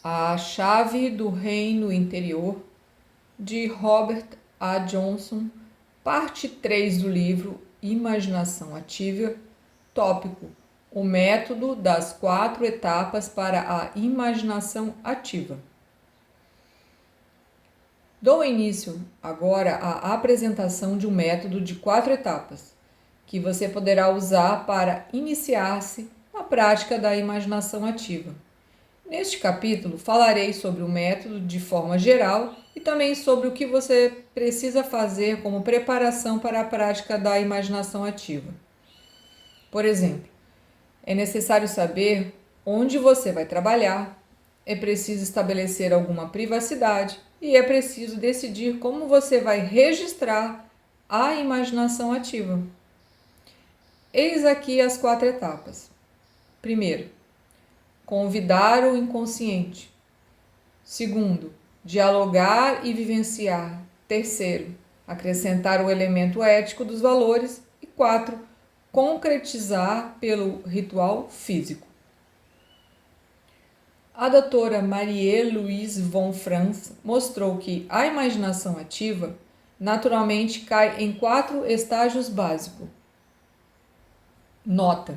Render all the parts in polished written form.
A Chave do Reino Interior, de Robert A. Johnson, parte 3 do livro Imaginação Ativa, tópico: o método das 4 etapas para a imaginação ativa. Dou início agora à apresentação de um método de 4 etapas, que você poderá usar para iniciar-se na prática da imaginação ativa. Neste capítulo, falarei sobre o método de forma geral e também sobre o que você precisa fazer como preparação para a prática da imaginação ativa. Por exemplo, é necessário saber onde você vai trabalhar, é preciso estabelecer alguma privacidade e é preciso decidir como você vai registrar a imaginação ativa. Eis aqui as 4 etapas. Primeiro, convidar o inconsciente. Segundo, dialogar e vivenciar. Terceiro, acrescentar o elemento ético dos valores. E 4, concretizar pelo ritual físico. A doutora Marie-Louise von Franz mostrou que a imaginação ativa naturalmente cai em 4 estágios básicos. Nota: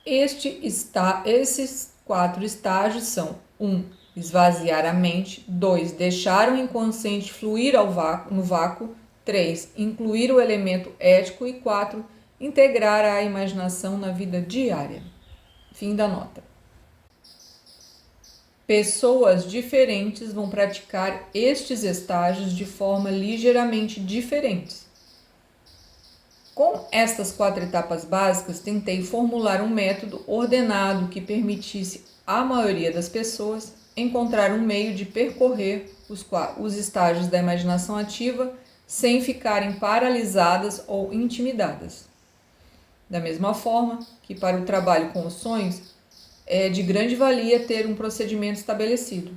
esses 4 estágios são: 1. Esvaziar a mente. 2. Deixar o inconsciente fluir no vácuo. 3. Incluir o elemento ético. E 4. Integrar a imaginação na vida diária. Fim da nota. Pessoas diferentes vão praticar estes estágios de forma ligeiramente diferentes. Com estas 4 etapas básicas, tentei formular um método ordenado que permitisse à maioria das pessoas encontrar um meio de percorrer os estágios da imaginação ativa sem ficarem paralisadas ou intimidadas. Da mesma forma que para o trabalho com os sonhos, é de grande valia ter um procedimento estabelecido.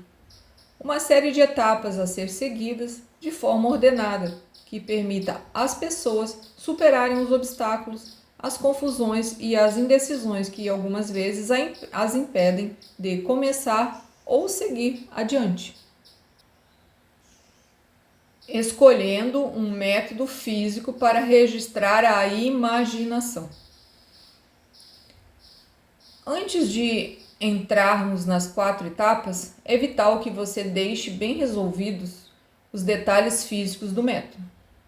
Uma série de etapas a ser seguidas de forma ordenada, que permita às pessoas superarem os obstáculos, as confusões e as indecisões que algumas vezes as impedem de começar ou seguir adiante. Escolhendo um método físico para registrar a imaginação. Antes de entrarmos nas 4 etapas, é vital que você deixe bem resolvidos os detalhes físicos do método.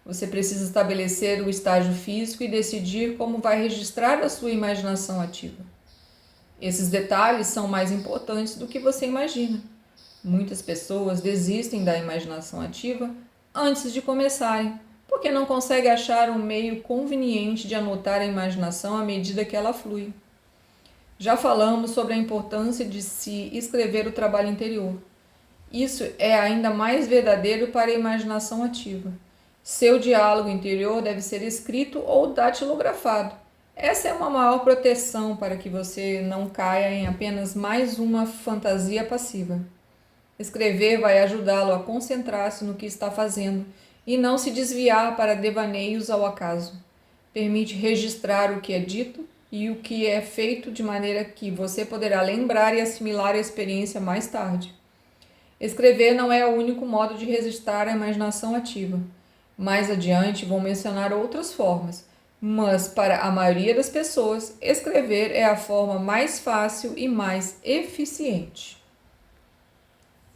Você precisa estabelecer o estágio físico e decidir como vai registrar a sua imaginação ativa. Esses detalhes são mais importantes do que você imagina. Muitas pessoas desistem da imaginação ativa antes de começarem, porque não conseguem achar um meio conveniente de anotar a imaginação à medida que ela flui. Já falamos sobre a importância de se escrever o trabalho interior. Isso é ainda mais verdadeiro para a imaginação ativa. Seu diálogo interior deve ser escrito ou datilografado. Essa é uma maior proteção para que você não caia em apenas mais uma fantasia passiva. Escrever vai ajudá-lo a concentrar-se no que está fazendo e não se desviar para devaneios ao acaso. Permite registrar o que é dito e o que é feito de maneira que você poderá lembrar e assimilar a experiência mais tarde. Escrever não é o único modo de registrar a imaginação ativa. Mais adiante vou mencionar outras formas, mas para a maioria das pessoas, escrever é a forma mais fácil e mais eficiente.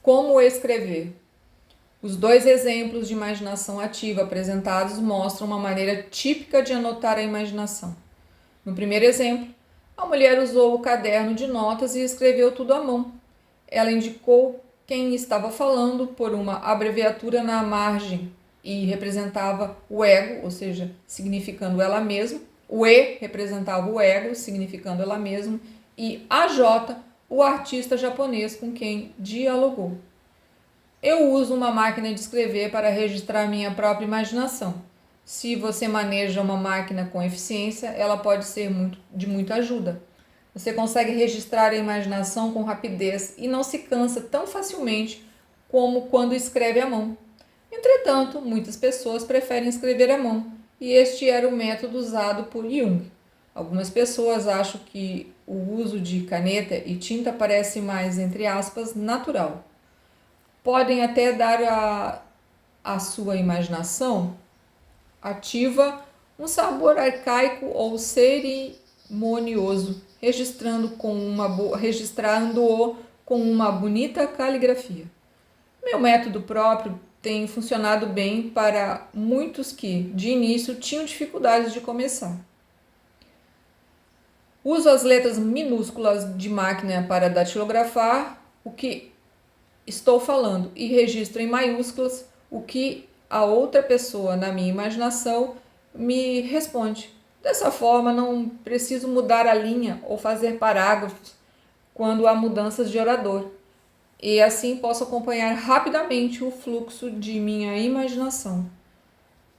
Como escrever? Os 2 exemplos de imaginação ativa apresentados mostram uma maneira típica de anotar a imaginação. No primeiro exemplo, a mulher usou o caderno de notas e escreveu tudo à mão. Ela indicou quem estava falando por uma abreviatura na margem e representava o ego, ou seja, significando ela mesma. O E representava o ego, significando ela mesma. E a J, o artista japonês com quem dialogou. Eu uso uma máquina de escrever para registrar minha própria imaginação. Se você maneja uma máquina com eficiência, ela pode ser de muita ajuda. Você consegue registrar a imaginação com rapidez e não se cansa tão facilmente como quando escreve à mão. Entretanto, muitas pessoas preferem escrever à mão, e este era o método usado por Jung. Algumas pessoas acham que o uso de caneta e tinta parece mais, entre aspas, natural. Podem até dar à sua imaginação ativa um sabor arcaico ou cerimonioso, registrando-o com uma bonita caligrafia. Meu método próprio tem funcionado bem para muitos que, de início, tinham dificuldades de começar. Uso as letras minúsculas de máquina para datilografar o que estou falando e registro em maiúsculas o que a outra pessoa, na minha imaginação, me responde. Dessa forma, não preciso mudar a linha ou fazer parágrafos quando há mudanças de orador, e assim posso acompanhar rapidamente o fluxo de minha imaginação.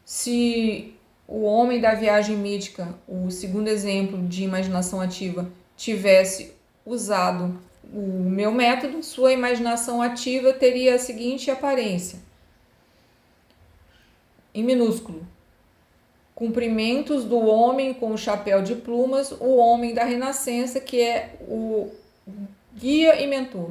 Se o homem da viagem mítica, o segundo exemplo de imaginação ativa, tivesse usado o meu método, sua imaginação ativa teria a seguinte aparência: em minúsculo, cumprimentos do homem com o chapéu de plumas, o homem da renascença, que é o guia e mentor.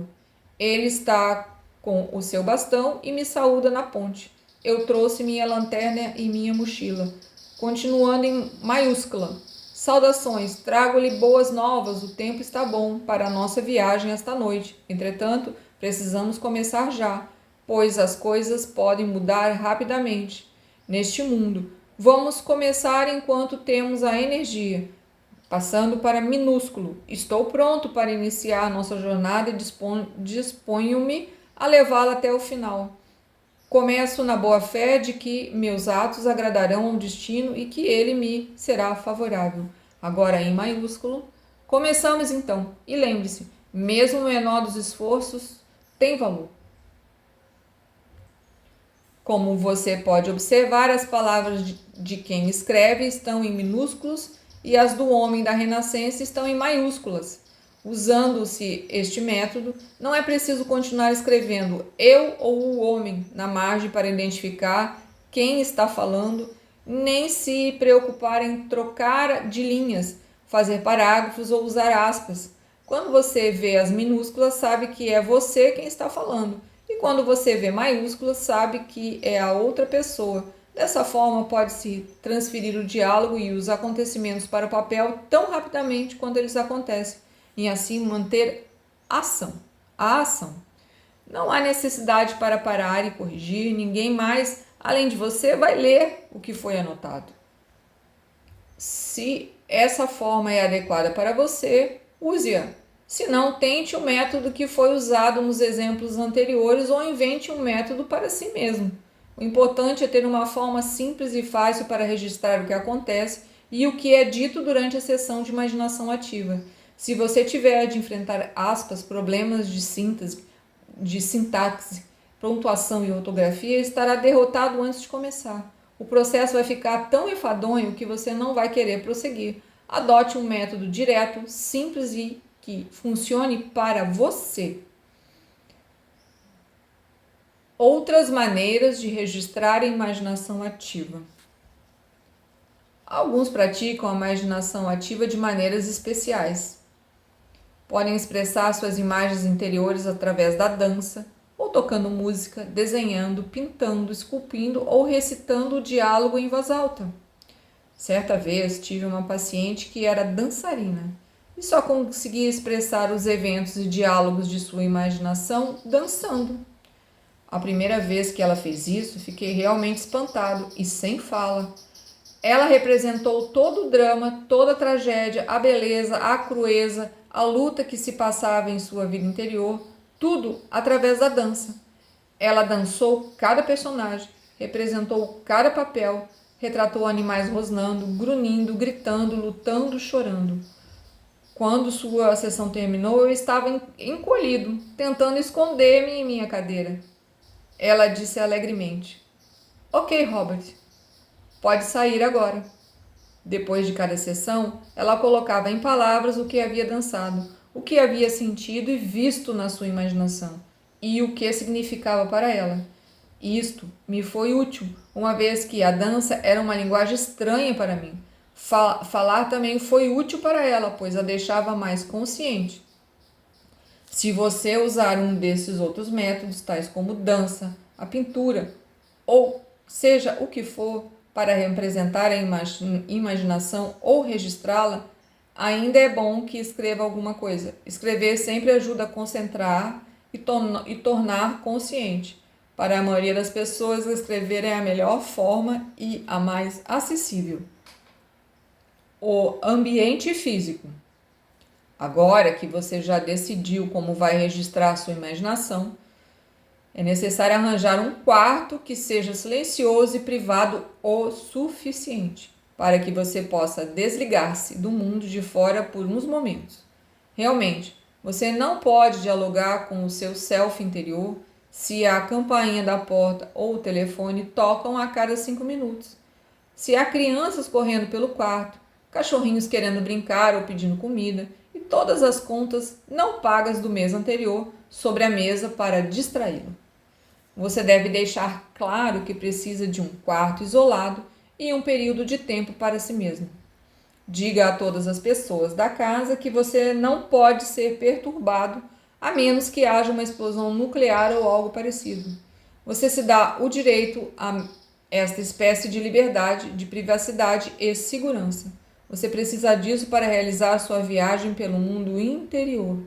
Ele está com o seu bastão e me saúda na ponte. Eu trouxe minha lanterna e minha mochila. Continuando em maiúscula: saudações, trago-lhe boas novas, o tempo está bom para a nossa viagem esta noite. Entretanto, precisamos começar já, pois as coisas podem mudar rapidamente neste mundo. Vamos começar enquanto temos a energia. Passando para minúsculo: estou pronto para iniciar nossa jornada e disponho-me a levá-la até o final. Começo na boa fé de que meus atos agradarão ao destino e que ele me será favorável. Agora em maiúsculo. Começamos então, e lembre-se, mesmo o menor dos esforços tem valor. Como você pode observar, as palavras de quem escreve estão em minúsculos e as do homem da renascença estão em maiúsculas. Usando-se este método, não é preciso continuar escrevendo eu ou o homem na margem para identificar quem está falando, nem se preocupar em trocar de linhas, fazer parágrafos ou usar aspas. Quando você vê as minúsculas, sabe que é você quem está falando. E quando você vê maiúsculas, sabe que é a outra pessoa. Dessa forma, pode-se transferir o diálogo e os acontecimentos para o papel tão rapidamente quanto eles acontecem, e assim manter a ação. Não há necessidade para parar e corrigir, ninguém mais, além de você, vai ler o que foi anotado. Se essa forma é adequada para você, use-a. Se não, tente o método que foi usado nos exemplos anteriores ou invente um método para si mesmo. O importante é ter uma forma simples e fácil para registrar o que acontece e o que é dito durante a sessão de imaginação ativa. Se você tiver de enfrentar aspas, problemas de síntese, de sintaxe, pontuação e ortografia, estará derrotado antes de começar. O processo vai ficar tão enfadonho que você não vai querer prosseguir. Adote um método direto, simples e que funcione para você. Outras maneiras de registrar a imaginação ativa. Alguns praticam a imaginação ativa de maneiras especiais. Podem expressar suas imagens interiores através da dança, ou tocando música, desenhando, pintando, esculpindo ou recitando o diálogo em voz alta. Certa vez tive uma paciente que era dançarina e só conseguia expressar os eventos e diálogos de sua imaginação dançando. A primeira vez que ela fez isso, fiquei realmente espantado e sem fala. Ela representou todo o drama, toda a tragédia, a beleza, a crueza, a luta que se passava em sua vida interior, tudo através da dança. Ela dançou cada personagem, representou cada papel, retratou animais rosnando, grunhindo, gritando, lutando, chorando. Quando sua sessão terminou, eu estava encolhido, tentando esconder-me em minha cadeira. Ela disse alegremente: "Ok, Robert, pode sair agora." Depois de cada sessão, ela colocava em palavras o que havia dançado, o que havia sentido e visto na sua imaginação, e o que significava para ela. Isto me foi útil, uma vez que a dança era uma linguagem estranha para mim. Falar também foi útil para ela, pois a deixava mais consciente. Se você usar um desses outros métodos, tais como dança, a pintura, ou seja o que for, para representar a imaginação ou registrá-la, ainda é bom que escreva alguma coisa. Escrever sempre ajuda a concentrar e tornar consciente. Para a maioria das pessoas, escrever é a melhor forma e a mais acessível. O ambiente físico. Agora que você já decidiu como vai registrar sua imaginação, é necessário arranjar um quarto que seja silencioso e privado o suficiente para que você possa desligar-se do mundo de fora por uns momentos. Realmente, você não pode dialogar com o seu self interior se a campainha da porta ou o telefone tocam a cada 5 minutos. Se há crianças correndo pelo quarto, cachorrinhos querendo brincar ou pedindo comida e todas as contas não pagas do mês anterior sobre a mesa para distraí-lo. Você deve deixar claro que precisa de um quarto isolado e um período de tempo para si mesmo. Diga a todas as pessoas da casa que você não pode ser perturbado a menos que haja uma explosão nuclear ou algo parecido. Você se dá o direito a esta espécie de liberdade, de privacidade e segurança. Você precisa disso para realizar sua viagem pelo mundo interior.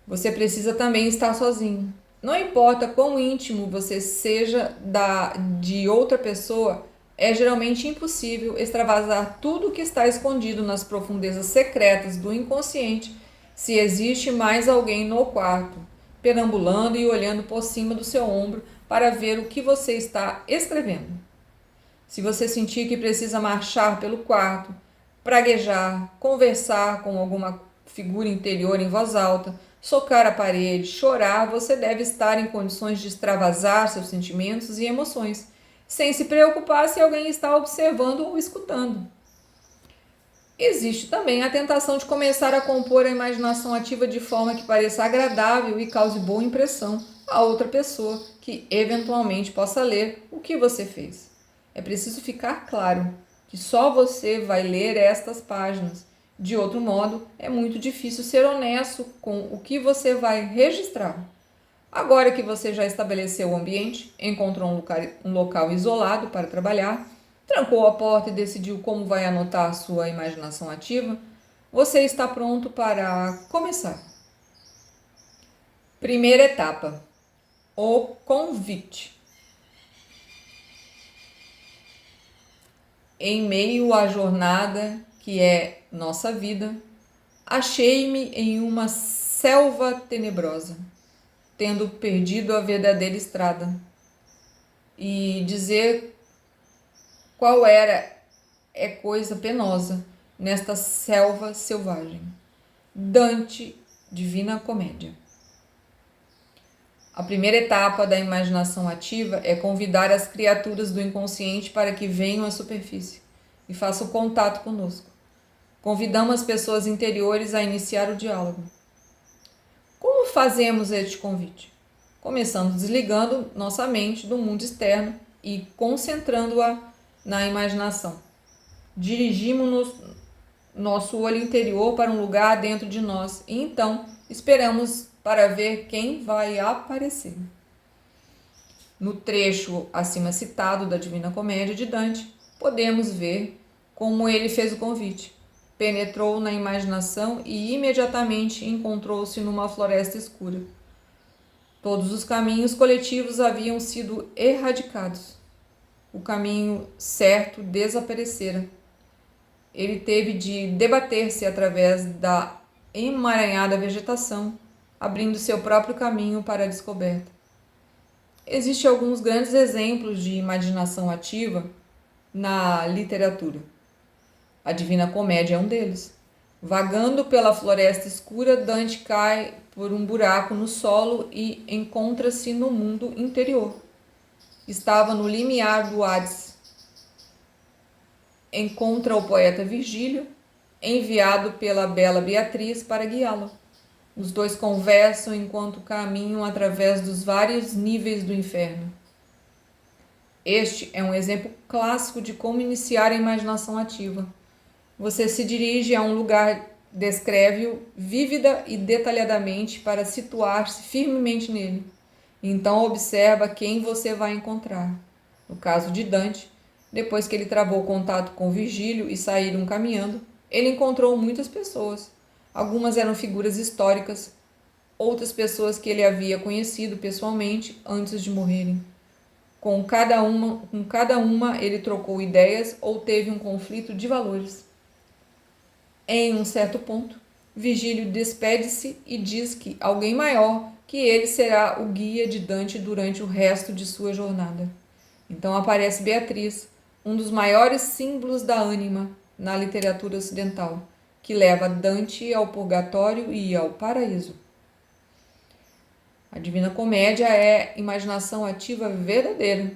Você precisa também estar sozinho. Não importa quão íntimo você seja de outra pessoa, é geralmente impossível extravasar tudo o que está escondido nas profundezas secretas do inconsciente se existe mais alguém no quarto, perambulando e olhando por cima do seu ombro para ver o que você está escrevendo. Se você sentir que precisa marchar pelo quarto, praguejar, conversar com alguma figura interior em voz alta, socar a parede, chorar, você deve estar em condições de extravasar seus sentimentos e emoções, sem se preocupar se alguém está observando ou escutando. Existe também a tentação de começar a compor a imaginação ativa de forma que pareça agradável e cause boa impressão a outra pessoa que eventualmente possa ler o que você fez. É preciso ficar claro que só você vai ler estas páginas. De outro modo, é muito difícil ser honesto com o que você vai registrar. Agora que você já estabeleceu o ambiente, encontrou um local isolado para trabalhar, trancou a porta e decidiu como vai anotar sua imaginação ativa, você está pronto para começar. Primeira etapa: o convite. Em meio à jornada que é nossa vida, achei-me em uma selva tenebrosa, tendo perdido a verdadeira estrada. E dizer qual era é coisa penosa nesta selva selvagem. Dante, Divina Comédia. A primeira etapa da imaginação ativa é convidar as criaturas do inconsciente para que venham à superfície e façam contato conosco. Convidamos as pessoas interiores a iniciar o diálogo. Como fazemos este convite? Começando desligando nossa mente do mundo externo e concentrando-a na imaginação. Dirigimos nosso olho interior para um lugar dentro de nós e então esperamos para ver quem vai aparecer. No trecho acima citado da Divina Comédia de Dante, podemos ver como ele fez o convite. Penetrou na imaginação e imediatamente encontrou-se numa floresta escura. Todos os caminhos coletivos haviam sido erradicados. O caminho certo desaparecera. Ele teve de debater-se através da emaranhada vegetação, abrindo seu próprio caminho para a descoberta. Existem alguns grandes exemplos de imaginação ativa na literatura. A Divina Comédia é um deles. Vagando pela floresta escura, Dante cai por um buraco no solo e encontra-se no mundo interior. Estava no limiar do Hades. Encontra o poeta Virgílio, enviado pela bela Beatriz para guiá-lo. Os dois conversam enquanto caminham através dos vários níveis do inferno. Este é um exemplo clássico de como iniciar a imaginação ativa. Você se dirige a um lugar, descreve-o vívida e detalhadamente para situar-se firmemente nele. Então observa quem você vai encontrar. No caso de Dante, depois que ele travou contato com Virgílio e saíram caminhando, ele encontrou muitas pessoas. Algumas eram figuras históricas, outras pessoas que ele havia conhecido pessoalmente antes de morrerem. Com cada uma ele trocou ideias ou teve um conflito de valores. Em um certo ponto, Virgílio despede-se e diz que alguém maior que ele será o guia de Dante durante o resto de sua jornada. Então aparece Beatriz, um dos maiores símbolos da ânima na literatura ocidental, que leva Dante ao purgatório e ao paraíso. A Divina Comédia é imaginação ativa verdadeira.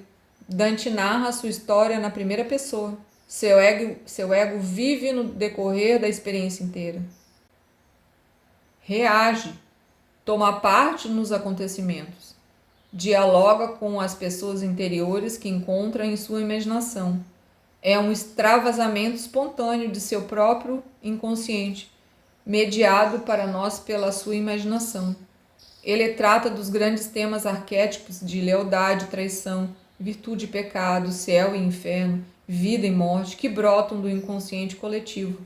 Dante narra sua história na primeira pessoa. Seu ego vive no decorrer da experiência inteira. Reage, toma parte nos acontecimentos, dialoga com as pessoas interiores que encontra em sua imaginação. É um extravasamento espontâneo de seu próprio inconsciente, mediado para nós pela sua imaginação. Ele trata dos grandes temas arquétipos de lealdade e traição, virtude e pecado, céu e inferno, vida e morte, que brotam do inconsciente coletivo.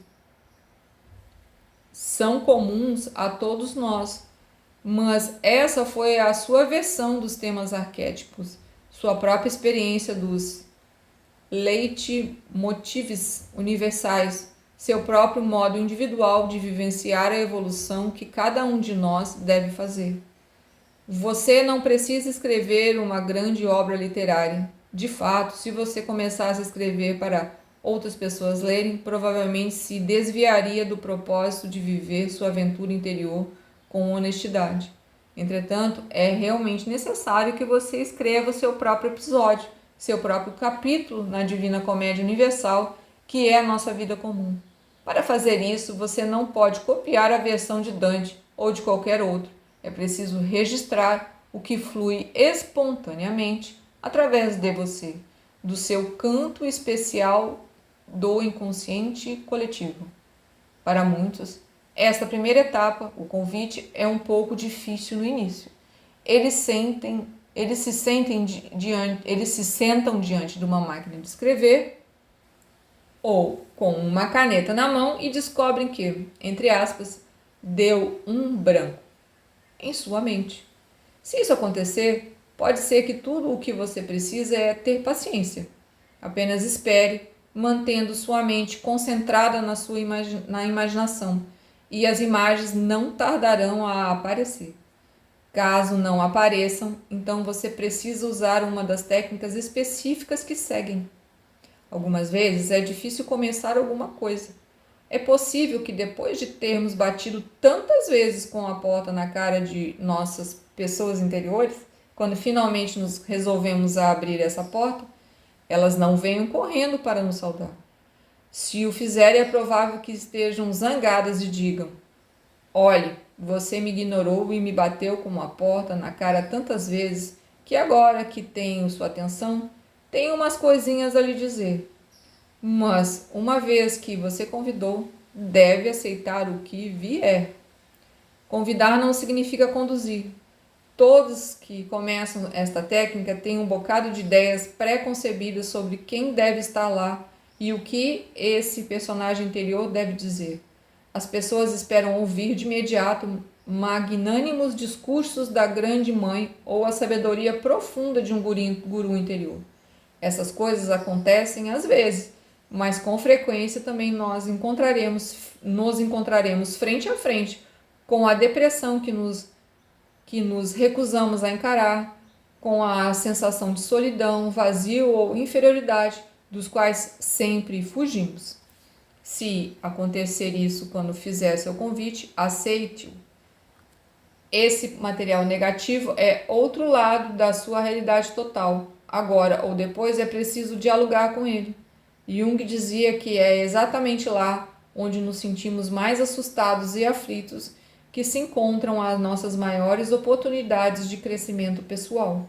São comuns a todos nós, mas essa foi a sua versão dos temas arquétipos, sua própria experiência dos leitmotivs universais, seu próprio modo individual de vivenciar a evolução que cada um de nós deve fazer. Você não precisa escrever uma grande obra literária. De fato, se você começasse a escrever para outras pessoas lerem, provavelmente se desviaria do propósito de viver sua aventura interior com honestidade. Entretanto, é realmente necessário que você escreva o seu próprio episódio, seu próprio capítulo na Divina Comédia Universal, que é a nossa vida comum. Para fazer isso, você não pode copiar a versão de Dante ou de qualquer outro. É preciso registrar o que flui espontaneamente através de você, do seu canto especial do inconsciente coletivo. Para muitos, esta primeira etapa, o convite, é um pouco difícil no início. Eles se sentam diante de uma máquina de escrever ou com uma caneta na mão e descobrem que, entre aspas, deu um branco em sua mente. Se isso acontecer, pode ser que tudo o que você precisa é ter paciência. Apenas espere, mantendo sua mente concentrada na imaginação, e as imagens não tardarão a aparecer. Caso não apareçam, então você precisa usar uma das técnicas específicas que seguem. Algumas vezes é difícil começar alguma coisa. É possível que depois de termos batido tantas vezes com a porta na cara de nossas pessoas interiores, quando finalmente nos resolvemos a abrir essa porta, elas não venham correndo para nos saudar. Se o fizerem, é provável que estejam zangadas e digam: olhe, você me ignorou e me bateu com a porta na cara tantas vezes que agora que tenho sua atenção, tenho umas coisinhas a lhe dizer. Mas, uma vez que você convidou, deve aceitar o que vier. Convidar não significa conduzir. Todos que começam esta técnica têm um bocado de ideias pré-concebidas sobre quem deve estar lá e o que esse personagem interior deve dizer. As pessoas esperam ouvir de imediato magnânimos discursos da grande mãe ou a sabedoria profunda de um guru interior. Essas coisas acontecem às vezes, mas com frequência também nos encontraremos frente a frente com a depressão que nos recusamos a encarar, com a sensação de solidão, vazio ou inferioridade, dos quais sempre fugimos. Se acontecer isso quando fizer seu convite, aceite-o. Esse material negativo é outro lado da sua realidade total. Agora ou depois é preciso dialogar com ele. Jung dizia que é exatamente lá onde nos sentimos mais assustados e aflitos que se encontram as nossas maiores oportunidades de crescimento pessoal.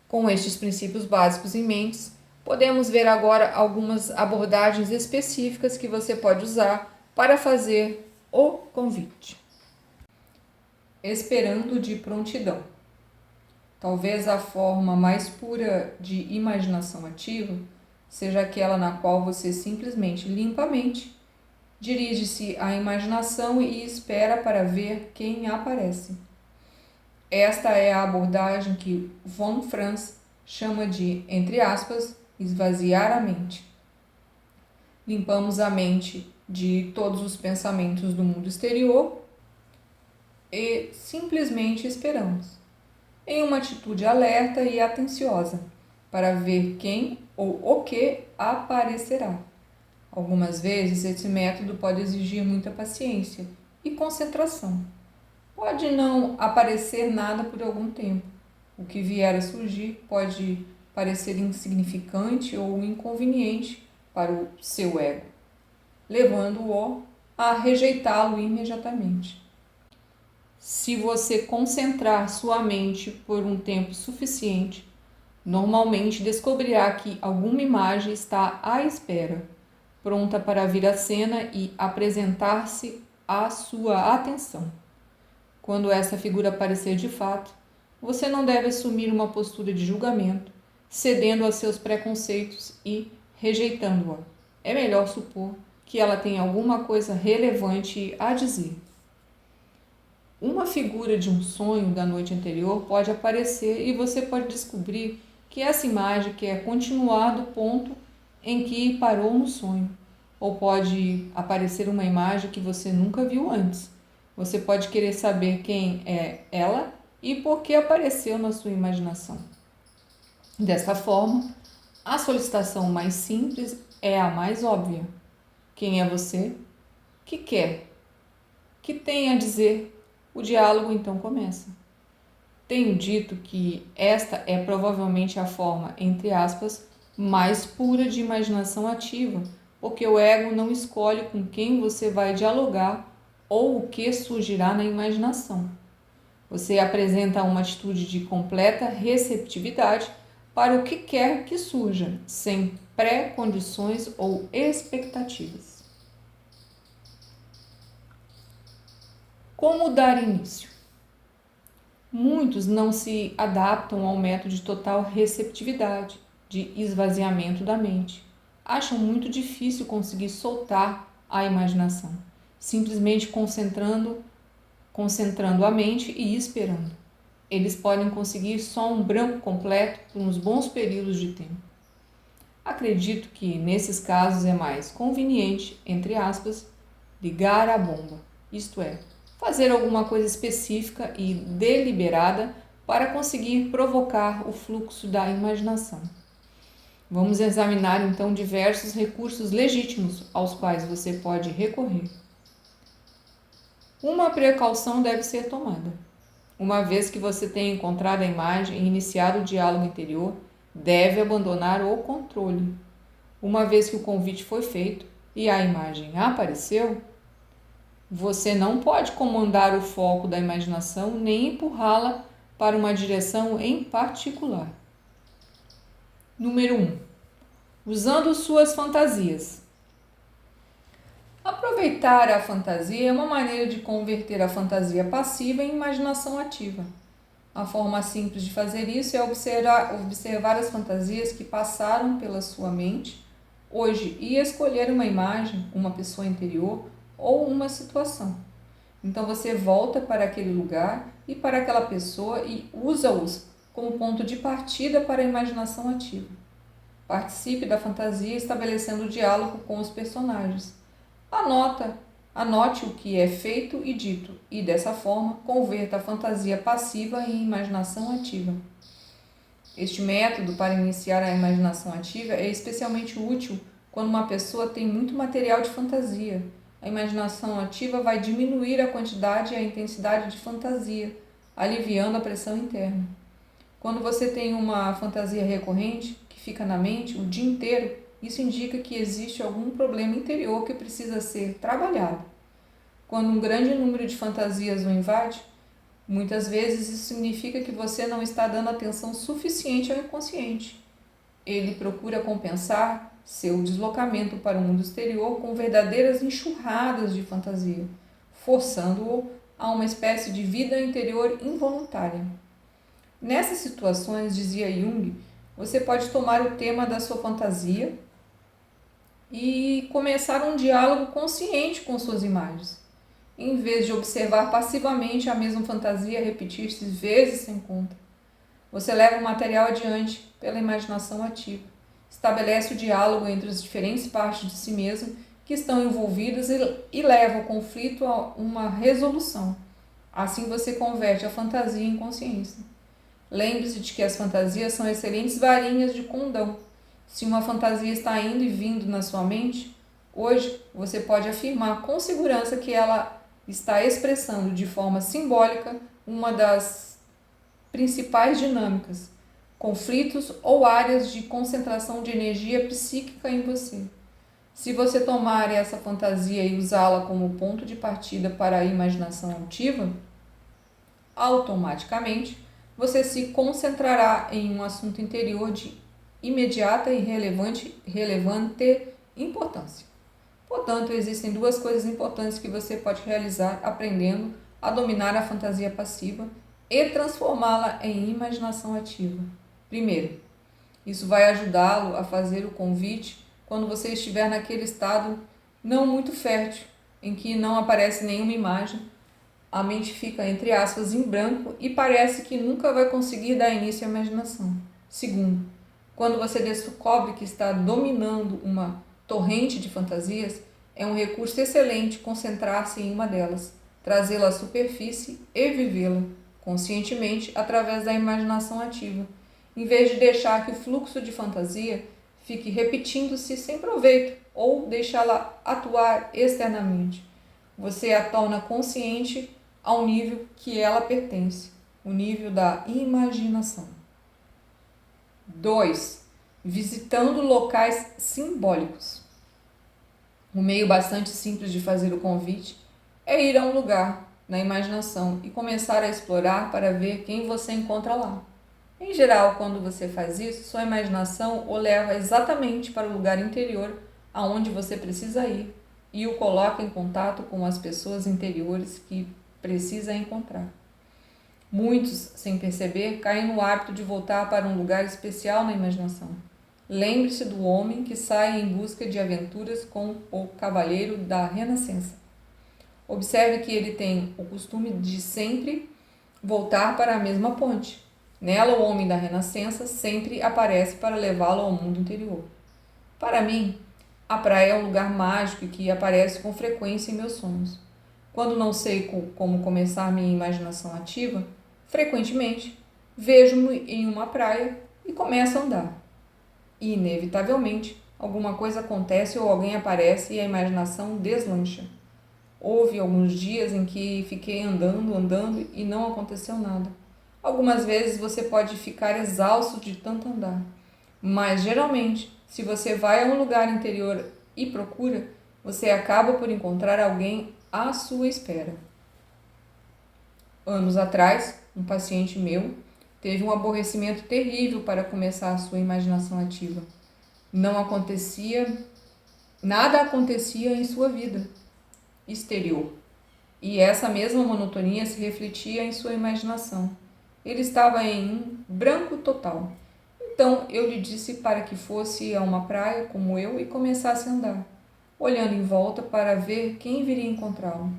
Com estes princípios básicos em mente, Podemos ver agora algumas abordagens específicas que você pode usar para fazer o convite. Esperando de prontidão. Talvez a forma mais pura de imaginação ativa seja aquela na qual você simplesmente limpa a mente, dirige-se à imaginação e espera para ver quem aparece. Esta é a abordagem que von Franz chama de, entre aspas, esvaziar a mente. Limpamos a mente de todos os pensamentos do mundo exterior e simplesmente esperamos, em uma atitude alerta e atenciosa, para ver quem ou o que aparecerá. Algumas vezes esse método pode exigir muita paciência e concentração. Pode não aparecer nada por algum tempo. O que vier a surgir pode parecer insignificante ou inconveniente para o seu ego, levando-o a rejeitá-lo imediatamente. Se você concentrar sua mente por um tempo suficiente, normalmente descobrirá que alguma imagem está à espera, pronta para vir à cena e apresentar-se à sua atenção. Quando essa figura aparecer de fato, você não deve assumir uma postura de julgamento, cedendo a seus preconceitos e rejeitando-a. É melhor supor que ela tem alguma coisa relevante a dizer. Uma figura de um sonho da noite anterior pode aparecer e você pode descobrir que essa imagem quer continuar do ponto em que parou no sonho. Ou pode aparecer uma imagem que você nunca viu antes. Você pode querer saber quem é ela e por que apareceu na sua imaginação. Dessa forma, a solicitação mais simples é a mais óbvia. Quem é você? Que quer? Que tem a dizer? O diálogo então começa. Tenho dito que esta é provavelmente a forma, entre aspas, mais pura de imaginação ativa, porque o ego não escolhe com quem você vai dialogar ou o que surgirá na imaginação. Você apresenta uma atitude de completa receptividade para o que quer que surja, sem pré-condições ou expectativas. Como dar início? Muitos não se adaptam ao método de total receptividade, de esvaziamento da mente. Acham muito difícil conseguir soltar a imaginação, simplesmente concentrando a mente e esperando. Eles podem conseguir só um branco completo por uns bons períodos de tempo. Acredito que nesses casos é mais conveniente, entre aspas, ligar a bomba, isto é, fazer alguma coisa específica e deliberada para conseguir provocar o fluxo da imaginação. Vamos examinar então diversos recursos legítimos aos quais você pode recorrer. Uma precaução deve ser tomada. Uma vez que você tenha encontrado a imagem e iniciado o diálogo interior, deve abandonar o controle. Uma vez que o convite foi feito e a imagem apareceu, você não pode comandar o foco da imaginação nem empurrá-la para uma direção em particular. Número 1. Usando suas fantasias. Aproveitar a fantasia é uma maneira de converter a fantasia passiva em imaginação ativa. A forma simples de fazer isso é observar as fantasias que passaram pela sua mente hoje e escolher uma imagem, uma pessoa interior ou uma situação. Então você volta para aquele lugar e para aquela pessoa e usa-os como ponto de partida para a imaginação ativa. Participe da fantasia estabelecendo o diálogo com os personagens. Anote o que é feito e dito e, dessa forma, converta a fantasia passiva em imaginação ativa. Este método para iniciar a imaginação ativa é especialmente útil quando uma pessoa tem muito material de fantasia. A imaginação ativa vai diminuir a quantidade e a intensidade de fantasia, aliviando a pressão interna. Quando você tem uma fantasia recorrente, que fica na mente o dia inteiro, isso indica que existe algum problema interior que precisa ser trabalhado. Quando um grande número de fantasias o invade, muitas vezes isso significa que você não está dando atenção suficiente ao inconsciente. ele procura compensar seu deslocamento para o mundo exterior com verdadeiras enxurradas de fantasia, forçando-o a uma espécie de vida interior involuntária. Nessas situações, dizia Jung, você pode tomar o tema da sua fantasia e começar um diálogo consciente com suas imagens, em vez de observar passivamente a mesma fantasia repetir-se vezes sem conta. Você leva o material adiante pela imaginação ativa. Estabelece o diálogo entre as diferentes partes de si mesmo que estão envolvidas e leva o conflito a uma resolução. Assim você converte a fantasia em consciência. Lembre-se de que as fantasias são excelentes varinhas de condão. Se uma fantasia está indo e vindo na sua mente, hoje você pode afirmar com segurança que ela está expressando de forma simbólica uma das principais dinâmicas, conflitos ou áreas de concentração de energia psíquica em você. Se você tomar essa fantasia e usá-la como ponto de partida para a imaginação ativa, automaticamente você se concentrará em um assunto interior de imediata e relevante importância. Portanto, existem duas coisas importantes que você pode realizar aprendendo a dominar a fantasia passiva e transformá-la em imaginação ativa. Primeiro, isso vai ajudá-lo a fazer o convite quando você estiver naquele estado não muito fértil, em que não aparece nenhuma imagem, a mente fica, entre aspas, em branco e parece que nunca vai conseguir dar início à imaginação. Segundo, quando você descobre que está dominando uma torrente de fantasias, é um recurso excelente concentrar-se em uma delas, trazê-la à superfície e vivê-la conscientemente através da imaginação ativa, em vez de deixar que o fluxo de fantasia fique repetindo-se sem proveito ou deixá-la atuar externamente. Você a torna consciente ao nível que ela pertence, o nível da imaginação. 2. Visitando locais simbólicos. Um meio bastante simples de fazer o convite é ir a um lugar na imaginação e começar a explorar para ver quem você encontra lá. Em geral, quando você faz isso, sua imaginação o leva exatamente para o lugar interior aonde você precisa ir e o coloca em contato com as pessoas interiores que precisa encontrar. Muitos, sem perceber, caem no hábito de voltar para um lugar especial na imaginação. Lembre-se do homem que sai em busca de aventuras com o cavaleiro da Renascença. Observe que ele tem o costume de sempre voltar para a mesma ponte. Nela, o homem da Renascença sempre aparece para levá-lo ao mundo interior. Para mim, a praia é um lugar mágico que aparece com frequência em meus sonhos. Quando não sei como começar minha imaginação ativa, frequentemente vejo-me em uma praia e começo a andar. E, inevitavelmente, alguma coisa acontece ou alguém aparece e a imaginação deslancha. Houve alguns dias em que fiquei andando e não aconteceu nada. Algumas vezes você pode ficar exausto de tanto andar, mas geralmente, se você vai a um lugar interior e procura, você acaba por encontrar alguém à sua espera. Anos atrás, um paciente meu teve um aborrecimento terrível para começar a sua imaginação ativa. Nada acontecia em sua vida exterior, e essa mesma monotonia se refletia em sua imaginação. Ele estava em um branco total. Então eu lhe disse para que fosse a uma praia como eu e começasse a andar, olhando em volta para ver quem viria encontrá-lo.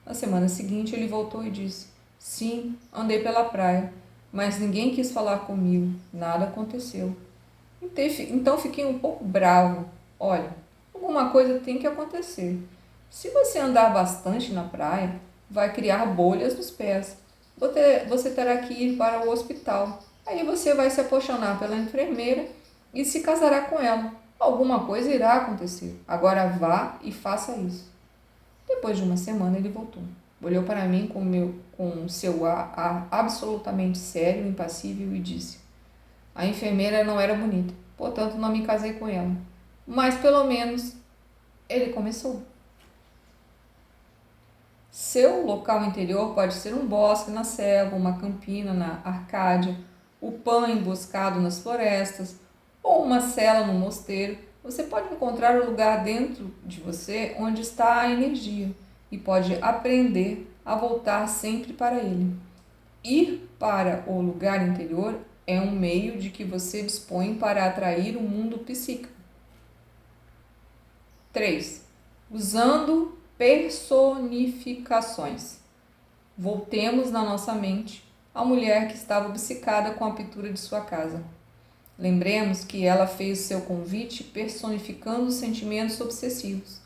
Na semana seguinte ele voltou e disse: sim, andei pela praia, mas ninguém quis falar comigo, nada aconteceu. Então fiquei um pouco bravo. Olha, alguma coisa tem que acontecer. Se você andar bastante na praia, vai criar bolhas nos pés. Você terá que ir para o hospital. Aí você vai se apaixonar pela enfermeira e se casará com ela. Alguma coisa irá acontecer. Agora vá e faça isso. Depois de uma semana ele voltou. Olhou para mim com seu ar absolutamente sério, impassível e disse: a enfermeira não era bonita, portanto não me casei com ela. Mas pelo menos ele começou. Seu local interior pode ser um bosque na selva, uma campina na Arcádia, o pão emboscado nas florestas, ou uma cela no mosteiro, você pode encontrar o lugar dentro de você onde está a energia e pode aprender a voltar sempre para ele. Ir para o lugar interior é um meio de que você dispõe para atrair o mundo psíquico. 3. Usando personificações. Voltemos na nossa mente à mulher que estava obcecada com a pintura de sua casa. Lembremos que ela fez seu convite personificando os sentimentos obsessivos.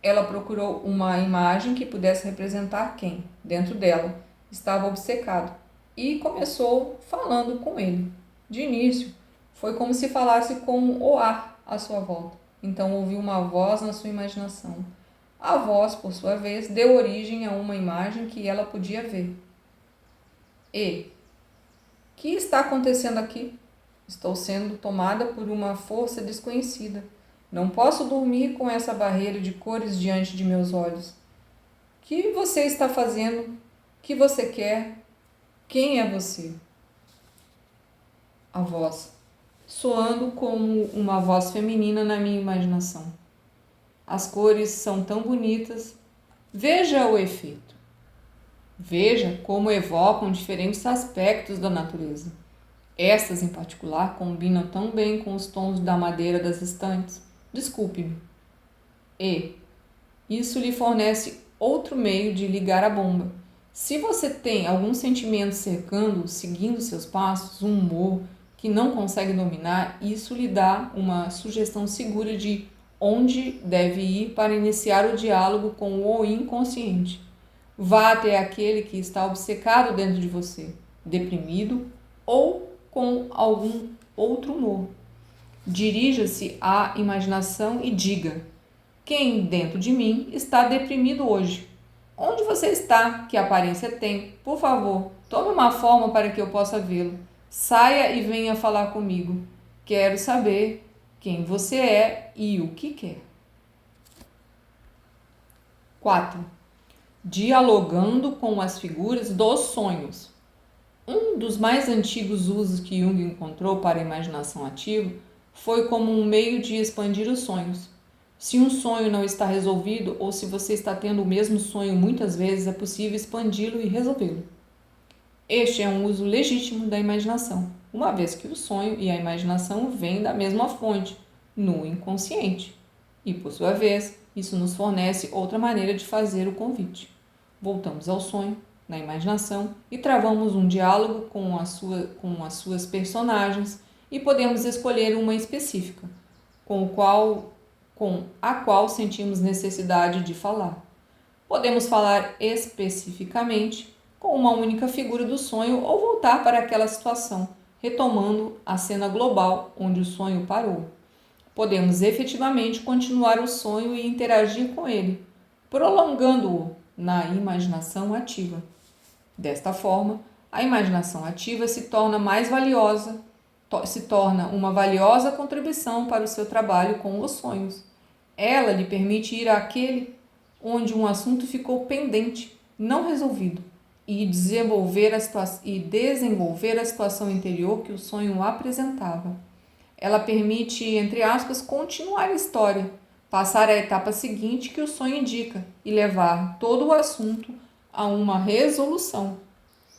Ela procurou uma imagem que pudesse representar quem, dentro dela, estava obcecado e começou falando com ele. De início, foi como se falasse com o ar à sua volta. Então ouviu uma voz na sua imaginação. A voz, por sua vez, deu origem a uma imagem que ela podia ver. E: o que está acontecendo aqui? Estou sendo tomada por uma força desconhecida. Não posso dormir com essa barreira de cores diante de meus olhos. O que você está fazendo? O que você quer? Quem é você? A voz, soando como uma voz feminina na minha imaginação. As cores são tão bonitas. Veja o efeito. Veja como evocam diferentes aspectos da natureza. Estas, em particular, combinam tão bem com os tons da madeira das estantes. Desculpe-me. E isso lhe fornece outro meio de ligar a bomba. Se você tem algum sentimento cercando, seguindo seus passos, um humor que não consegue dominar, isso lhe dá uma sugestão segura de onde deve ir para iniciar o diálogo com o inconsciente. Vá até aquele que está obcecado dentro de você, deprimido ou com algum outro humor. Dirija-se à imaginação e diga: quem dentro de mim está deprimido hoje? Onde você está? Que aparência tem? Por favor, tome uma forma para que eu possa vê-lo. Saia e venha falar comigo. Quero saber quem você é e o que quer. 4. Dialogando com as figuras dos sonhos. Um dos mais antigos usos que Jung encontrou para a imaginação ativa foi como um meio de expandir os sonhos. Se um sonho não está resolvido ou se você está tendo o mesmo sonho muitas vezes, é possível expandi-lo e resolvê-lo. Este é um uso legítimo da imaginação, uma vez que o sonho e a imaginação vêm da mesma fonte, no inconsciente. E, por sua vez, isso nos fornece outra maneira de fazer o convite. Voltamos ao sonho, na imaginação, e travamos um diálogo com as suas personagens e podemos escolher uma específica, com a qual sentimos necessidade de falar. Podemos falar especificamente com uma única figura do sonho ou voltar para aquela situação, retomando a cena global onde o sonho parou. Podemos efetivamente continuar o sonho e interagir com ele, prolongando-o na imaginação ativa. Desta forma, a imaginação ativa se torna uma valiosa contribuição para o seu trabalho com os sonhos. Ela lhe permite ir àquele onde um assunto ficou pendente, não resolvido, e desenvolver a situação interior que o sonho apresentava. Ela permite, entre aspas, continuar a história, passar à etapa seguinte que o sonho indica e levar todo o assunto a uma resolução.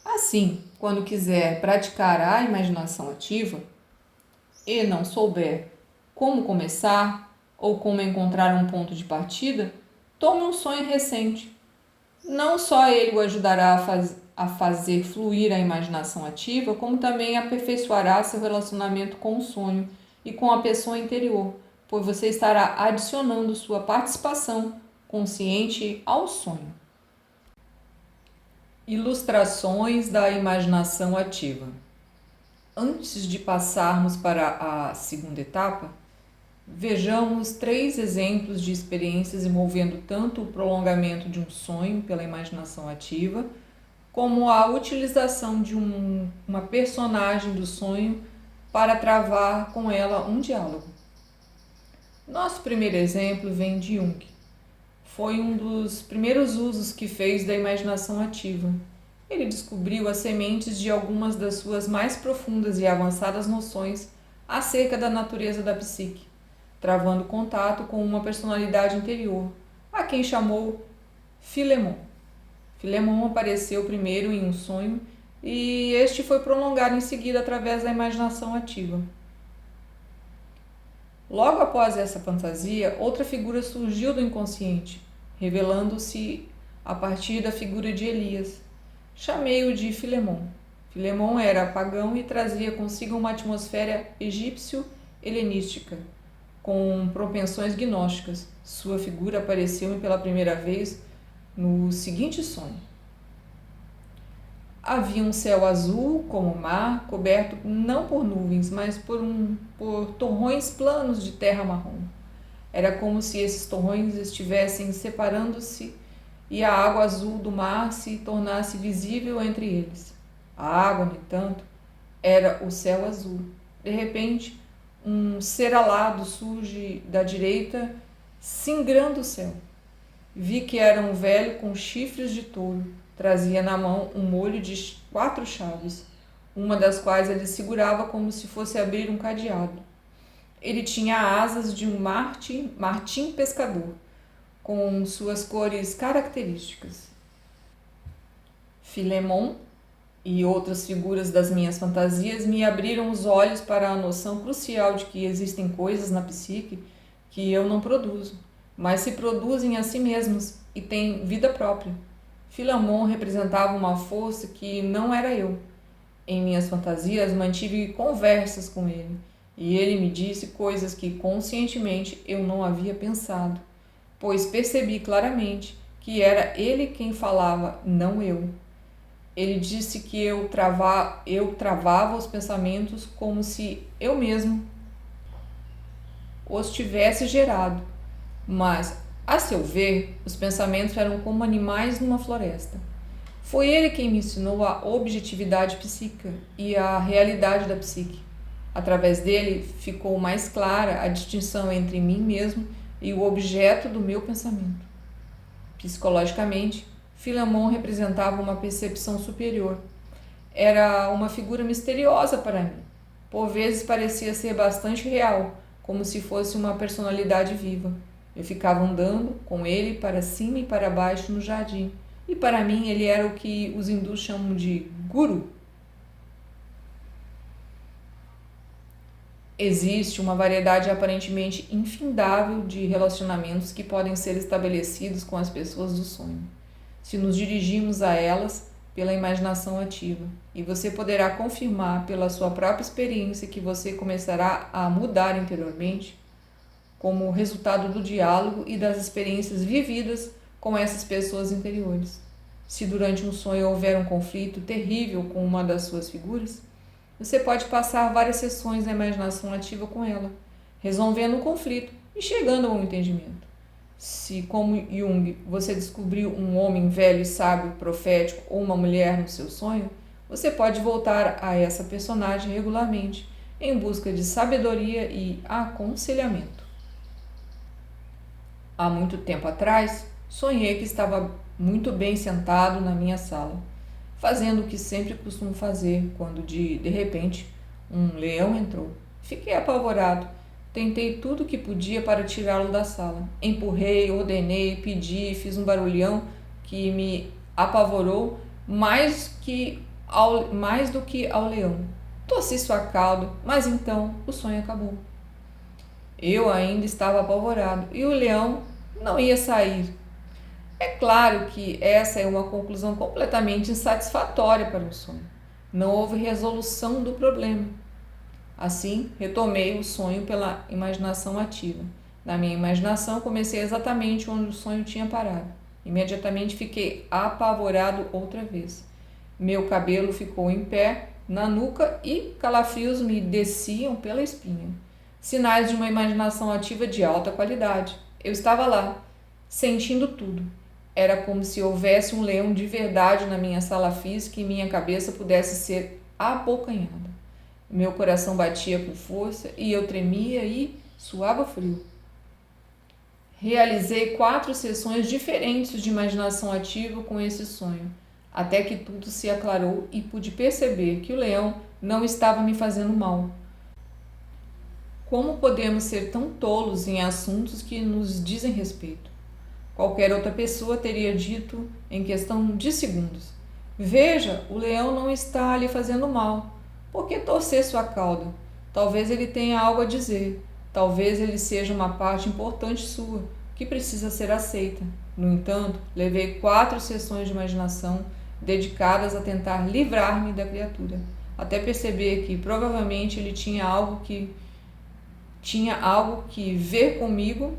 Assim, quando quiser praticar a imaginação ativa e não souber como começar ou como encontrar um ponto de partida, tome um sonho recente. Não só ele o ajudará a fazer fluir a imaginação ativa, como também aperfeiçoará seu relacionamento com o sonho e com a pessoa interior, pois você estará adicionando sua participação consciente ao sonho. Ilustrações da imaginação ativa. Antes de passarmos para a segunda etapa, vejamos 3 exemplos de experiências envolvendo tanto o prolongamento de um sonho pela imaginação ativa, como a utilização de uma personagem do sonho para travar com ela um diálogo. Nosso primeiro exemplo vem de Jung. Foi um dos primeiros usos que fez da imaginação ativa. Ele descobriu as sementes de algumas das suas mais profundas e avançadas noções acerca da natureza da psique, travando contato com uma personalidade interior, a quem chamou Filemon. Filemon apareceu primeiro em um sonho e este foi prolongado em seguida através da imaginação ativa. Logo após essa fantasia, outra figura surgiu do inconsciente, revelando-se a partir da figura de Elias. Chamei-o de Filemon. Filemon era pagão e trazia consigo uma atmosfera egípcio-helenística, com propensões gnósticas. Sua figura apareceu-me pela primeira vez no seguinte sonho. Havia um céu azul como o mar, coberto não por nuvens, mas por torrões planos de terra marrom. Era como se esses torrões estivessem separando-se e a água azul do mar se tornasse visível entre eles. A água, no entanto, era o céu azul. De repente, um ser alado surge da direita, singrando o céu. Vi que era um velho com chifres de touro. Trazia na mão um molho de 4 chaves, uma das quais ele segurava como se fosse abrir um cadeado. Ele tinha asas de um martim pescador, com suas cores características. Filemon e outras figuras das minhas fantasias me abriram os olhos para a noção crucial de que existem coisas na psique que eu não produzo, mas se produzem a si mesmas e têm vida própria. Filemon representava uma força que não era eu. Em minhas fantasias mantive conversas com ele, e ele me disse coisas que conscientemente eu não havia pensado, pois percebi claramente que era ele quem falava, não eu. Ele disse que eu travava os pensamentos como se eu mesmo os tivesse gerado, mas, a seu ver, os pensamentos eram como animais numa floresta. Foi ele quem me ensinou a objetividade psíquica e a realidade da psique. Através dele ficou mais clara a distinção entre mim mesmo e o objeto do meu pensamento. Psicologicamente, Filemon representava uma percepção superior. Era uma figura misteriosa para mim. Por vezes parecia ser bastante real, como se fosse uma personalidade viva. Eu ficava andando com ele para cima e para baixo no jardim, e para mim ele era o que os hindus chamam de guru. Existe uma variedade aparentemente infindável de relacionamentos que podem ser estabelecidos com as pessoas do sonho, se nos dirigimos a elas pela imaginação ativa, e você poderá confirmar pela sua própria experiência que você começará a mudar interiormente como resultado do diálogo e das experiências vividas com essas pessoas interiores. Se durante um sonho houver um conflito terrível com uma das suas figuras, você pode passar várias sessões na imaginação ativa com ela, resolvendo o conflito e chegando a um entendimento. Se, como Jung, você descobriu um homem velho e sábio, profético ou uma mulher no seu sonho, você pode voltar a essa personagem regularmente em busca de sabedoria e aconselhamento. Há muito tempo atrás, sonhei que estava muito bem sentado na minha sala, fazendo o que sempre costumo fazer quando, de repente, um leão entrou. Fiquei apavorado. Tentei tudo o que podia para tirá-lo da sala. Empurrei, ordenei, pedi, fiz um barulhão que me apavorou mais do que ao leão. Tossi sua cauda, mas então o sonho acabou. Eu ainda estava apavorado e o leão não ia sair. É claro que essa é uma conclusão completamente insatisfatória para um sonho. Não houve resolução do problema. Assim, retomei o sonho pela imaginação ativa. Na minha imaginação, comecei exatamente onde o sonho tinha parado. Imediatamente fiquei apavorado outra vez. Meu cabelo ficou em pé na nuca e calafrios me desciam pela espinha. Sinais de uma imaginação ativa de alta qualidade. Eu estava lá, sentindo tudo. Era como se houvesse um leão de verdade na minha sala física e minha cabeça pudesse ser abocanhada. Meu coração batia com força e eu tremia e suava frio. Realizei 4 sessões diferentes de imaginação ativa com esse sonho, até que tudo se aclarou e pude perceber que o leão não estava me fazendo mal. Como podemos ser tão tolos em assuntos que nos dizem respeito? Qualquer outra pessoa teria dito em questão de segundos: veja, o leão não está lhe fazendo mal. Por que torcer sua cauda? Talvez ele tenha algo a dizer. Talvez ele seja uma parte importante sua, que precisa ser aceita. No entanto, levei 4 sessões de imaginação dedicadas a tentar livrar-me da criatura, até perceber que provavelmente ele tinha algo que ver comigo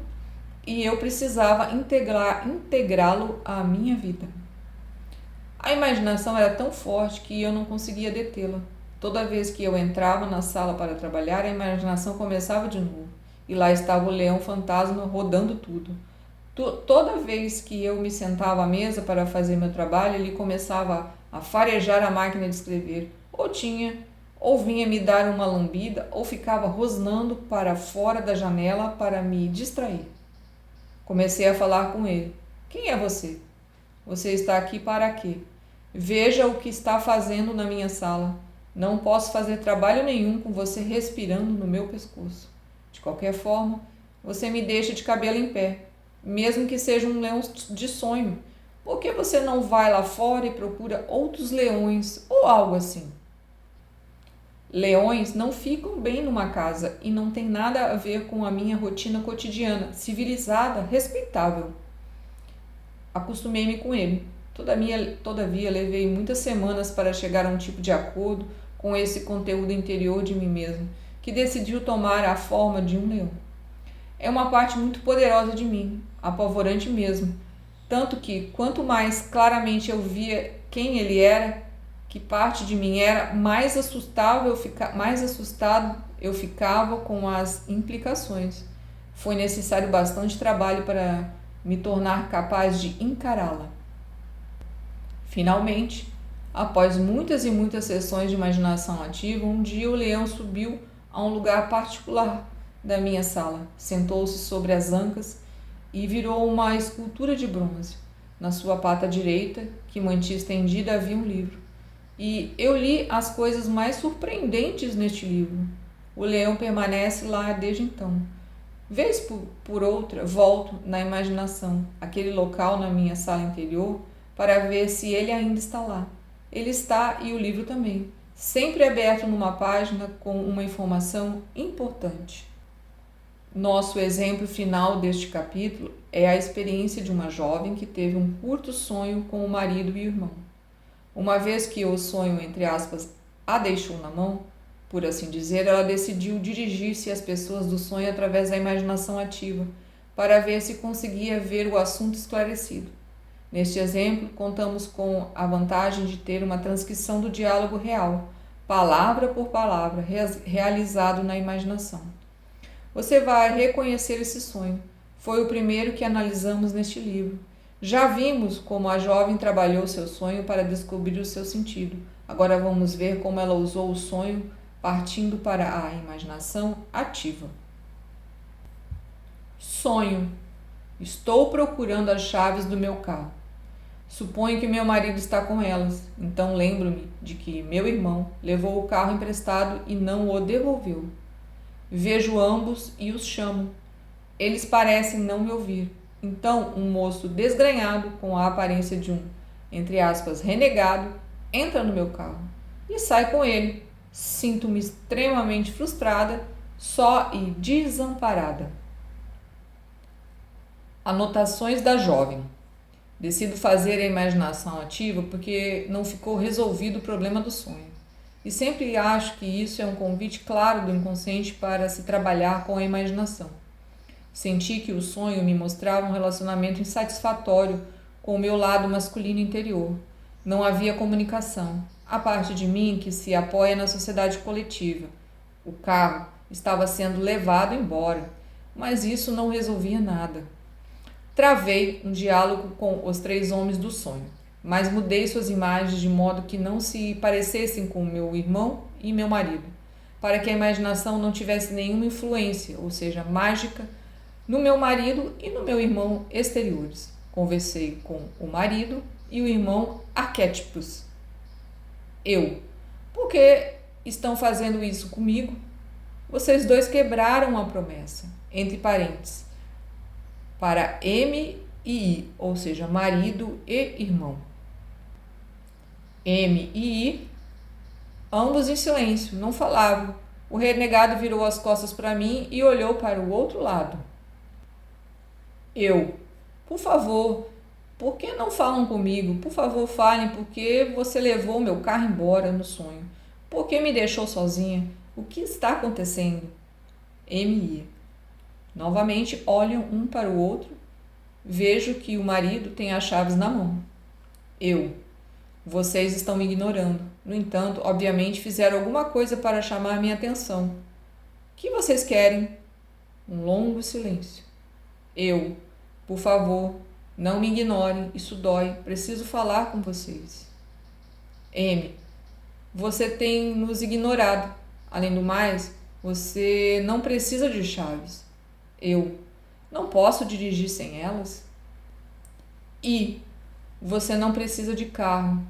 e eu precisava integrá-lo à minha vida. A imaginação era tão forte que eu não conseguia detê-la. Toda vez que eu entrava na sala para trabalhar, a imaginação começava de novo. E lá estava o leão fantasma rodando tudo. Toda vez que eu me sentava à mesa para fazer meu trabalho, ele começava a farejar a máquina de escrever. Ou vinha me dar uma lambida, ou ficava rosnando para fora da janela para me distrair. Comecei a falar com ele. Quem é você? Você está aqui para quê? Veja o que está fazendo na minha sala. Não posso fazer trabalho nenhum com você respirando no meu pescoço. De qualquer forma, você me deixa de cabelo em pé, mesmo que seja um leão de sonho. Por que você não vai lá fora e procura outros leões ou algo assim? Leões não ficam bem numa casa e não tem nada a ver com a minha rotina cotidiana, civilizada, respeitável. Acostumei-me com ele. Todavia, levei muitas semanas para chegar a um tipo de acordo com esse conteúdo interior de mim mesmo, que decidiu tomar a forma de um leão. É uma parte muito poderosa de mim, apavorante mesmo, tanto que quanto mais claramente eu via quem ele era, que parte de mim era, mais assustado eu ficava com as implicações. Foi necessário bastante trabalho para me tornar capaz de encará-la. Finalmente, após muitas e muitas sessões de imaginação ativa, um dia o leão subiu a um lugar particular da minha sala, sentou-se sobre as ancas e virou uma escultura de bronze. Na sua pata direita, que mantinha estendida, havia um livro. E eu li as coisas mais surpreendentes neste livro. O leão permanece lá desde então. Vez por outra, volto na imaginação aquele local na minha sala interior para ver se ele ainda está lá. Ele está e o livro também, sempre aberto numa página com uma informação importante. Nosso exemplo final deste capítulo é a experiência de uma jovem que teve um curto sonho com o marido e o irmão. Uma vez que o sonho, entre aspas, a deixou na mão, por assim dizer, ela decidiu dirigir-se às pessoas do sonho através da imaginação ativa, para ver se conseguia ver o assunto esclarecido. Neste exemplo, contamos com a vantagem de ter uma transcrição do diálogo real, palavra por palavra, realizado na imaginação. Você vai reconhecer esse sonho. Foi o primeiro que analisamos neste livro. Já vimos como a jovem trabalhou seu sonho para descobrir o seu sentido. Agora vamos ver como ela usou o sonho partindo para a imaginação ativa. Sonho. Estou procurando as chaves do meu carro. Suponho que meu marido está com elas, então lembro-me de que meu irmão levou o carro emprestado e não o devolveu. Vejo ambos e os chamo. Eles parecem não me ouvir. Então, um moço desgrenhado, com a aparência de um, entre aspas, renegado, entra no meu carro e sai com ele. Sinto-me extremamente frustrada, só e desamparada. Anotações da jovem. Decido fazer a imaginação ativa porque não ficou resolvido o problema do sonho. E sempre acho que isso é um convite claro do inconsciente para se trabalhar com a imaginação. Senti que o sonho me mostrava um relacionamento insatisfatório com o meu lado masculino interior. Não havia comunicação. A parte de mim que se apoia na sociedade coletiva. O carro estava sendo levado embora, mas isso não resolvia nada. Travei um diálogo com os 3 homens do sonho, mas mudei suas imagens de modo que não se parecessem com meu irmão e meu marido, para que a imaginação não tivesse nenhuma influência, ou seja, mágica, no meu marido e no meu irmão exteriores. Conversei com o marido e o irmão arquétipos. Eu. Por que estão fazendo isso comigo? Vocês dois quebraram a promessa, entre parênteses, para M e I, ou seja, marido e irmão. M e I, ambos em silêncio, não falavam. O renegado virou as costas para mim e olhou para o outro lado. Eu, por favor, por que não falam comigo? Por favor, falem, porque você levou meu carro embora no sonho. Por que me deixou sozinha? O que está acontecendo? M.I. Novamente olham um para o outro. Vejo que o marido tem as chaves na mão. Eu. Vocês estão me ignorando. No entanto, obviamente fizeram alguma coisa para chamar minha atenção. O que vocês querem? Um longo silêncio. Eu. Por favor, não me ignorem. Isso dói. Preciso falar com vocês. M. Você tem nos ignorado. Além do mais, você não precisa de chaves. Eu. Não posso dirigir sem elas? I. Você não precisa de carro.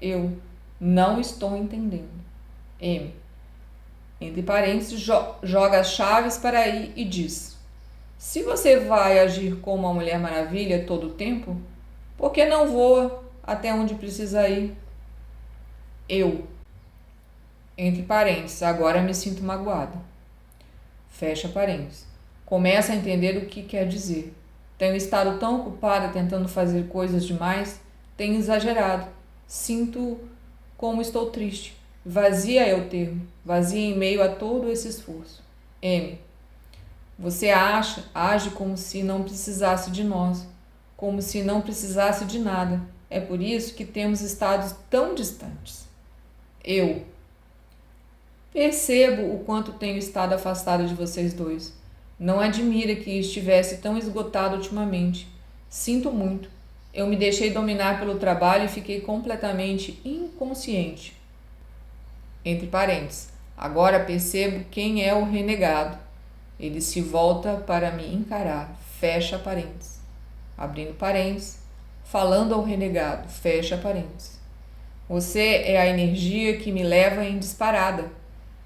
Eu. Não estou entendendo. M. Entre parênteses, joga as chaves para I e diz: se você vai agir como a Mulher Maravilha todo o tempo, por que não voa até onde precisa ir? Eu. Entre parênteses, agora me sinto magoada. Fecha parênteses. Começa a entender o que quer dizer. Tenho estado tão ocupada tentando fazer coisas demais, tenho exagerado. Sinto como estou triste. Vazia é o termo. Vazia em meio a todo esse esforço. M. Você age como se não precisasse de nós, como se não precisasse de nada. É por isso que temos estado tão distantes. Eu. Percebo o quanto tenho estado afastada de vocês dois. Não admira que estivesse tão esgotado ultimamente. Sinto muito. Eu me deixei dominar pelo trabalho e fiquei completamente inconsciente. Entre parênteses, agora percebo quem é o renegado. Ele se volta para me encarar. Fecha parênteses. Abrindo parênteses, falando ao renegado. Fecha parênteses. Você é a energia que me leva em disparada.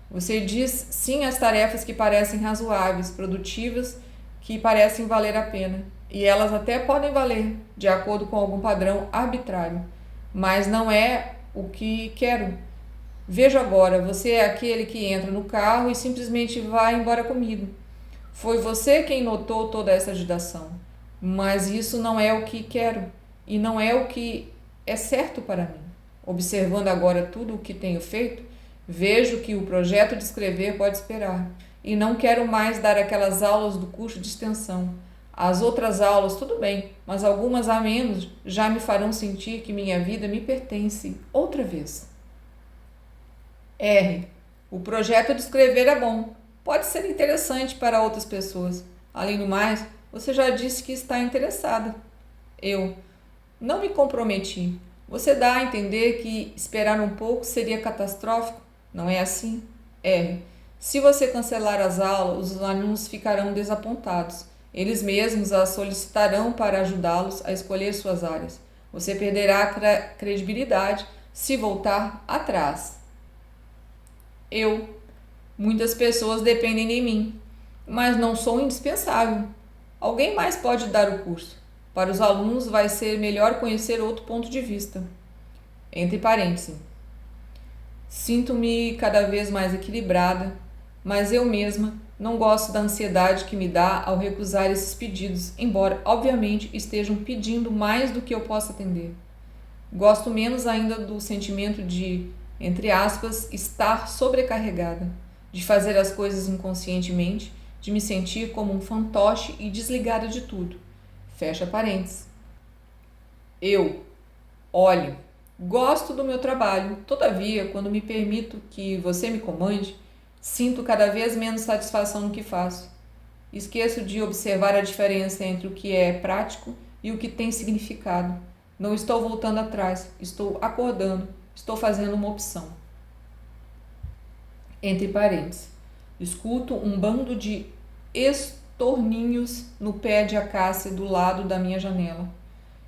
Você diz sim às tarefas que parecem razoáveis, produtivas, que parecem valer a pena. E elas até podem valer, de acordo com algum padrão arbitrário. Mas não é o que quero. Vejo agora, você é aquele que entra no carro e simplesmente vai embora comigo. Foi você quem notou toda essa agitação. Mas isso não é o que quero. E não é o que é certo para mim. Observando agora tudo o que tenho feito, vejo que o projeto de escrever pode esperar. E não quero mais dar aquelas aulas do curso de extensão. As outras aulas, tudo bem, mas algumas a menos já me farão sentir que minha vida me pertence outra vez. R. O projeto de escrever é bom. Pode ser interessante para outras pessoas. Além do mais, você já disse que está interessada. Eu. Não me comprometi. Você dá a entender que esperar um pouco seria catastrófico? Não é assim? R. Se você cancelar as aulas, os alunos ficarão desapontados. Eles mesmos as solicitarão para ajudá-los a escolher suas áreas. Você perderá a credibilidade se voltar atrás. Eu. Muitas pessoas dependem de mim, mas não sou indispensável. Alguém mais pode dar o curso. Para os alunos vai ser melhor conhecer outro ponto de vista. Entre parênteses. Sinto-me cada vez mais equilibrada, mas eu mesma não gosto da ansiedade que me dá ao recusar esses pedidos, embora, obviamente, estejam pedindo mais do que eu possa atender. Gosto menos ainda do sentimento de, entre aspas, estar sobrecarregada, de fazer as coisas inconscientemente, de me sentir como um fantoche e desligada de tudo. Fecha parênteses. Eu. Olhe, gosto do meu trabalho, todavia, quando me permito que você me comande, sinto cada vez menos satisfação no que faço. Esqueço de observar a diferença entre o que é prático e o que tem significado. Não estou voltando atrás, estou acordando, estou fazendo uma opção. Entre parênteses, escuto um bando de estorninhos no pé de acácia do lado da minha janela.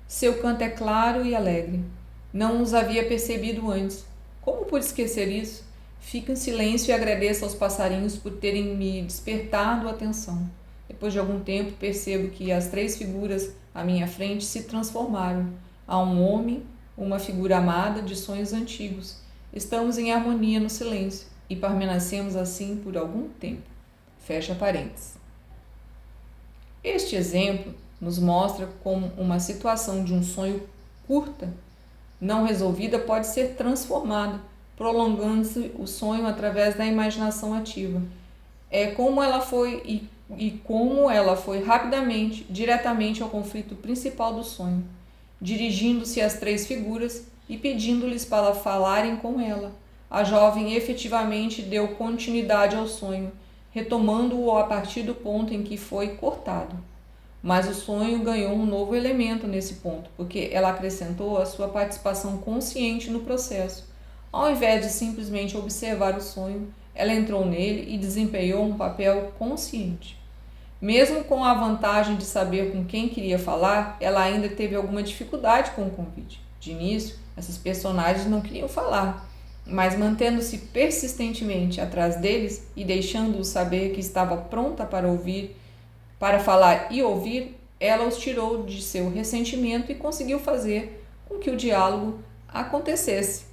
Seu canto é claro e alegre. Não os havia percebido antes. Como pude esquecer isso? Fico em silêncio e agradeço aos passarinhos por terem me despertado a atenção. Depois de algum tempo, percebo que as 3 figuras à minha frente se transformaram. Há um homem, uma figura amada de sonhos antigos. Estamos em harmonia no silêncio e permanecemos assim por algum tempo. Fecha parênteses. Este exemplo nos mostra como uma situação de um sonho curta, não resolvida, pode ser transformada, prolongando-se o sonho através da imaginação ativa. É como ela foi como ela foi rapidamente, diretamente ao conflito principal do sonho, dirigindo-se às 3 figuras e pedindo-lhes para falarem com ela. A jovem efetivamente deu continuidade ao sonho, retomando-o a partir do ponto em que foi cortado. Mas o sonho ganhou um novo elemento nesse ponto, porque ela acrescentou a sua participação consciente no processo. Ao invés de simplesmente observar o sonho, ela entrou nele e desempenhou um papel consciente. Mesmo com a vantagem de saber com quem queria falar, ela ainda teve alguma dificuldade com o convite. De início, essas personagens não queriam falar, mas mantendo-se persistentemente atrás deles e deixando-os saber que estava pronta para falar e ouvir, ela os tirou de seu ressentimento e conseguiu fazer com que o diálogo acontecesse.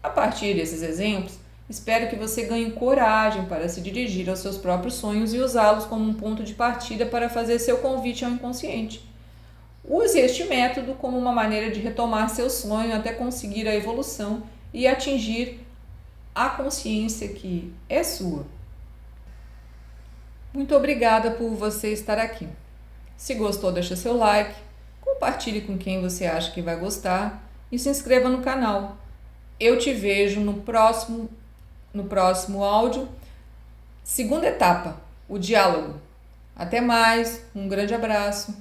A partir desses exemplos, espero que você ganhe coragem para se dirigir aos seus próprios sonhos e usá-los como um ponto de partida para fazer seu convite ao inconsciente. Use este método como uma maneira de retomar seu sonho até conseguir a evolução e atingir a consciência que é sua. Muito obrigada por você estar aqui. Se gostou, deixa seu like, compartilhe com quem você acha que vai gostar e se inscreva no canal. Eu te vejo no próximo áudio, segunda etapa, o diálogo. Até mais, um grande abraço.